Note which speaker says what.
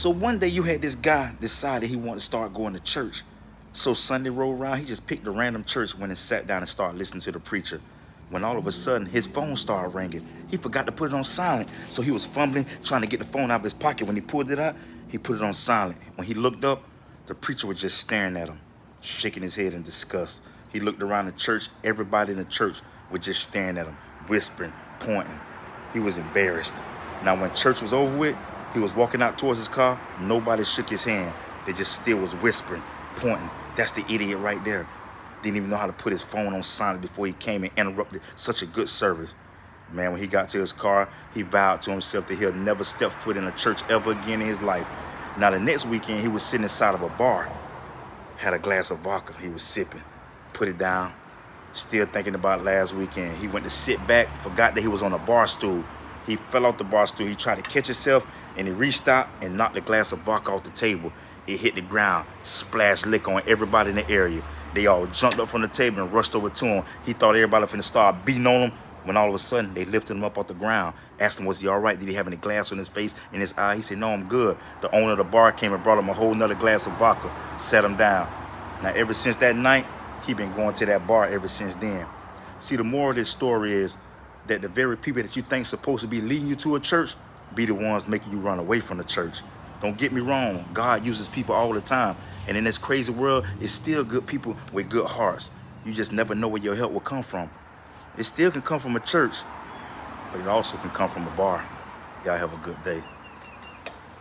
Speaker 1: So one day you had this guy decided he wanted to start going to church. So Sunday rolled around, he just picked a random church, went and sat down and started listening to the preacher. When all of a sudden his phone started ringing. He forgot to put it on silent. So he was fumbling, trying to get the phone out of his pocket. When he pulled it out, he put it on silent. When he looked up, the preacher was just staring at him, shaking his head in disgust. He looked around the church. Everybody in the church was just staring at him, whispering, pointing. He was embarrassed. Now when church was over with, he was walking out towards his car. Nobody shook his hand. They just still was whispering, pointing. That's the idiot right there. Didn't even know how to put his phone on silent before he came and interrupted such a good service. Man, when he got to his car, he vowed to himself that he'll never step foot in a church ever again in his life. Now the next weekend, he was sitting inside of a bar, had a glass of vodka he was sipping, put it down, still thinking about last weekend. He went to sit back, forgot that he was on a bar stool. He fell off the bar stool. He tried to catch himself, and he reached out and knocked the glass of vodka off the table. It hit the ground, splashed liquor on everybody in the area. They all jumped up from the table and rushed over to him. He thought everybody was finna start beating on him, when all of a sudden they lifted him up off the ground, asked him, was he all right? Did he have any glass on his face and his eye? He said, no, I'm good. The owner of the bar came and brought him a whole nother glass of vodka, sat him down. Now, ever since that night, he been going to that bar ever since then. See, the moral of this story is that the very people that you think supposed to be leading you to a church be the ones making you run away from the church. Don't get me wrong, God uses people all the time. And in this crazy world, it's still good people with good hearts. You just never know where your help will come from. It still can come from a church, but it also can come from a bar. Y'all have a good day.